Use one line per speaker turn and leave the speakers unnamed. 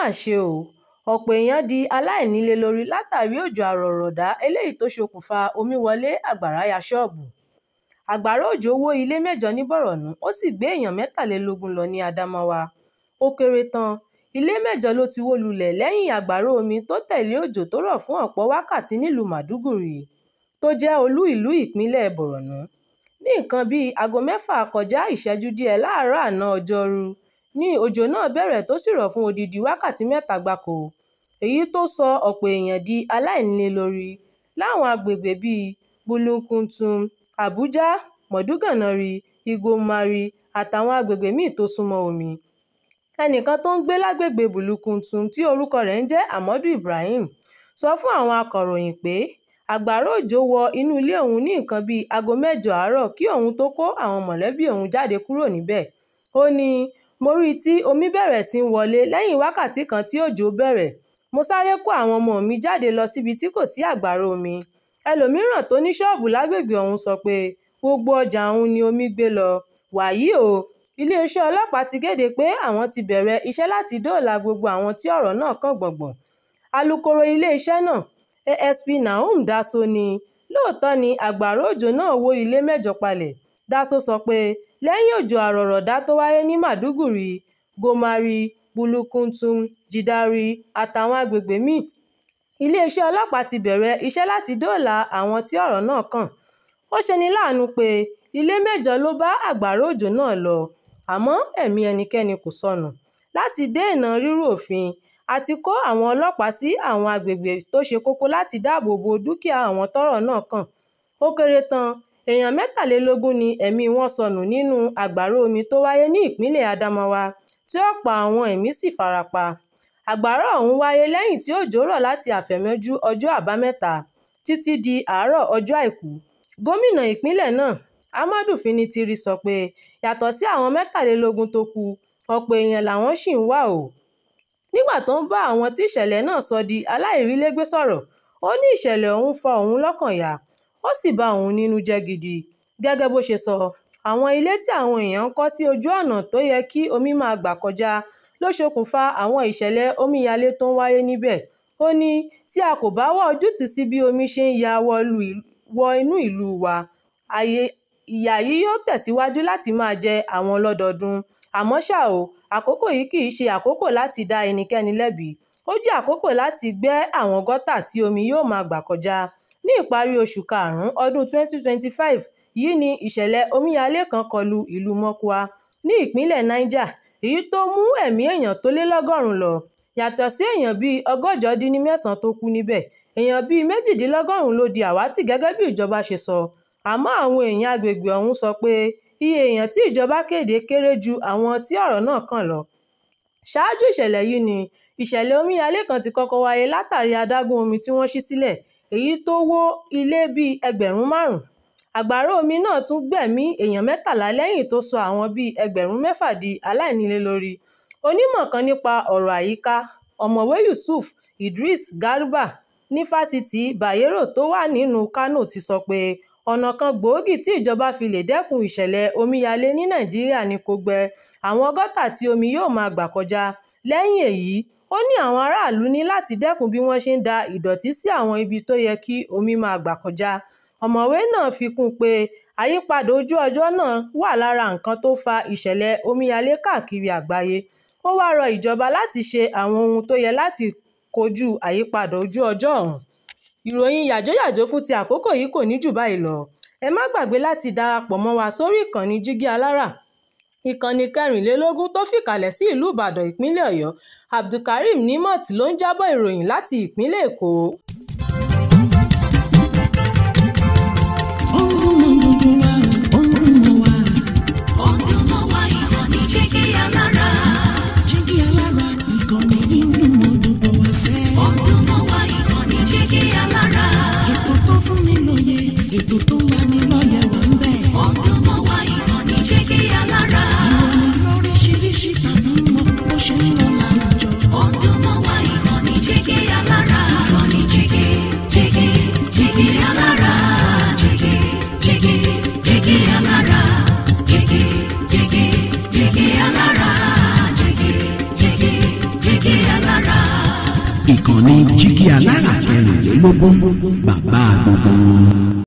mà ṣe o, ọ̀pọ̀ èèyàn di aláìnílé lórí látàrí òjò àrọ̀rọ̀dá eléyìí tó ṣokùnfà omi wọlé àgbàrá ya ṣọ́ọ̀bù. Àgbàrá òjò wó ilé 8 ní Bọ̀rọ̀nú ó sì gbé èèyàn 23 lọ ní Adamawa. Ó kéré tán ilé 8 ló ti wó lulẹ̀ lẹ́yìn àgbàrá omi tó tẹ̀lé òjò tó rọ̀ fún ọ̀pọ̀ wákàtí nílùú Maiduguri tó jẹ́ olú ìlú ìpínlẹ̀ Bọ̀rọ̀nú. Ní nǹkan bíi aago 6 kọjá ìṣẹ́jú díẹ̀ láàárọ̀ àná Ọjọ́rú ní òjò náà bẹ̀rẹ̀ tó sì rọ̀ fún odidi wákàtí 3 gbáko, èyí tó sọ ọ̀pọ̀ èèyàn di aláìnílé lórí láwọn agbègbè bíi Bulunkutu, Abuja, Maiduganari, Igomari àtàwọn agbègbè míì tó súnmọ́ omi. Ẹnìkan tó ń gbé lágbègbè Bulunkutu tí orúkọ rẹ̀ ń jẹ́ Amadu Ibrahim sọ fún àwọn akọ̀ròyìn pé àgbàrá òjò wọ inú ilé òun ní nǹkan bíi aago 6 àárọ̀ kí òun tó kó àwọn mọ̀lẹ́bí òun jáde kúrò níbẹ̀. Ó ní, mo rí i tí omi bẹ̀rẹ̀ sí í wọlé lẹ́yìn wákàtí kan tí òjò bẹ̀rẹ̀. Mo sáré kó àwọn ọmọ mi jáde lọ síbi tí kò sí àgbàrá omi. Ẹlòmíràn tó ní ṣọ́ọ̀bù lágbègbè ọ̀hún sọ pé gbogbo ọjà òun ni omi gbé lọ. Wàyí o, iléeṣẹ́ ọlọ́pàá ti kéde pé àwọn ti bẹ̀rẹ̀ iṣẹ́ láti dóòlà gbogbo àwọn tí ọ̀rọ̀ náà kàn gbọ̀ngbọ̀n. Alukoro iléeṣẹ́ náà, ASP Nahum Daso ní lóòótọ́ ni àgbàrá òjò náà wó ilé 8 palẹ̀. Daso sọ pé lẹ́yìn òjò àrọ̀rọ̀dá tó wáyé ní Maiduguri, Gomari, Bulunkutu, Jidari àtàwọn agbègbè míì, iléeṣẹ́ ọlọ́pàá ti bẹ̀rẹ̀ iṣẹ́ láti dóòlà àwọn tí ọ̀rọ̀ náà kàn. Ó ṣeni láàánú pé ilé 8 ló bá àgbàrá òjò náà lọ, àmọ́ ẹ̀mí ẹnikẹ́ni kò sọnù. Láti dènà rírú òfin, a ti kó àwọn ọlọ́pàá sí àwọn agbègbè tó ṣe kókó láti dáàbò bo dúkìá àwọn tọ́rọ̀ náà kàn. Ó kéré tán èèyàn 23 ni ẹ̀mí wọn sọnù nínú àgbàrá omi tó wáyé ní ìpínlẹ̀ Adamawa tí ọ̀pọ̀ àwọn ẹ̀mí sì farapa. Àgbàrá ọ̀hún wáyé lẹ́yìn tí òjò rọ̀ láti àfẹ̀mọ́jú ọjọ́ Àbámẹ́ta títí di àárọ̀ ọjọ́ Àìkú. Gómìnà ìpínlẹ̀ náà, Ahmadu Finitiri sọ pé yàtọ̀ sí àwọn 23 tó kù, ọ̀pọ̀ èèyàn làwọn ṣì ń wá o. Nígbà tó ń bá àwọn tí ìṣẹ̀lẹ̀ náà sọ di aláìrílégbé sọ̀rọ̀, ó ní ìṣẹ̀lẹ̀ ọ̀hún fa òun lọ́kàn yà, ó sì bà òun nínú jẹ́ gidi. Gẹ́gẹ́ bó ṣe sọ, àwọn ilé tí àwọn èèyàn ń kọ́ sí ojú ọ̀nà tó yẹ kí omi máa gbà kọjá ló ṣokùnfà àwọn ìṣẹ̀lẹ̀ omíyalé tó ń wáyé níbẹ̀. Ó ní tí a kò bá wá ojútùú sí bí omi ṣe ń ya wọ inú ìlú wa, ìyà yìí yóò tẹ̀síwájú láti máa jẹ àwọn lọ́dọọdún. Àmọ́ ṣá o, àkókò yìí kì í ṣe àkókò láti dá ẹnikẹ́ni lẹ́bi. Ó jẹ́ àkókò láti gbẹ́ àwọn gọ́tà tí omi yóò máa gbà kọjá. Ní ìparí oṣù karùn-ún ọdún 2025 yìí ni ìṣẹ̀lẹ̀ omíyalé kan kọlu ìlú Mokwa ní ìpínlẹ̀ Niger, èyí tó mú ẹ̀mí èèyàn tó lé lọ́gọ́rùn-ún lọ. Yàtọ̀ sí èèyàn bíi 169 tó kú níbẹ̀, èèyàn bíi 18 ló di àwátì gẹ́gẹ́ bí ìjọba ṣe sọ. Àmọ́ àwọn èèyàn agbègbè ọ̀hún sọ pé iye èèyàn tí ìjọba kéde kéré ju àwọn tí ọ̀rọ̀ náà kàn lọ. Ṣáájú ìṣẹ̀lẹ̀ yìí ni ìṣẹ̀lẹ̀ omíyalé kan ti kọ́kọ́ wáyé látàrí adágún omi tí wọ́n ṣí sílẹ̀, èyí tó wó ilé bíi 5,000. Àgbàrá omi náà tún gbẹ̀mí èèyàn 13 lẹ́yìn tó sọ àwọn bíi 6,000 di aláìnílé lórí. Onímọ̀ kan nípa ọ̀rọ̀ àyíká, ọ̀mọ̀wé Yusuf Idris Garba ní fásitì Bayero tó wà nínú Kano ti sọ pé ọ̀nà kan gbòógì tí ìjọba fi lè dẹ́kun ìṣẹ̀lẹ̀ omíyalé ní Nàìjíríà ni kó gbẹ́ àwọn gọ́tà tí omi yóò máa gbà kọjá. Lẹ́yìn èyí, ó ní àwọn aráàlú ní láti dẹ́kun bí wọ́n ṣe ń da ìdọ̀tí sí àwọn ibi tó yẹ kí omi máa gbà kọjá. Ọ̀mọ̀wé náà fi kún un pé àyípadà ojú ọjọ́ náà wà lára nǹkan tó fa ìṣẹ̀lẹ̀ omíyalé káàkiri àgbáyé. Ó wá rọ ìjọba láti ṣe àwọn ohun tó yẹ láti kojú àyípadà ojú ọjọ́ ọ̀hún. Ìròyìn yàjóyàjó fún ti àkókò yìí kò ní jù báyìí lọ. Ẹ má gbàgbé láti darapọ̀ mọ́ wa sórí ìkànnì Jígí Alára, ìkànnì 24 tó fìkàlẹ̀ sí ìlú Ìbàdàn, ìpínlẹ̀ Ọ̀yọ́. Abdulkareem Nimot ló ń jábọ̀ ìròyìn láti ìpínlẹ̀ Èkó.
Ètò tó ń lani lọ́yẹ̀ wà ń bẹ̀. Ọdún mọ́ wá ìkànnì Jígí Alára. Ìròyìn lóríṣiríṣi tàbí mọ́ bó ṣe ń lọ láwùjọ. Ọdún mọ́ wá ìkànnì Jígí Alára. Ìkànnì Jígí
ìkànnì Jígí Alára 24 bàbá gbogbo.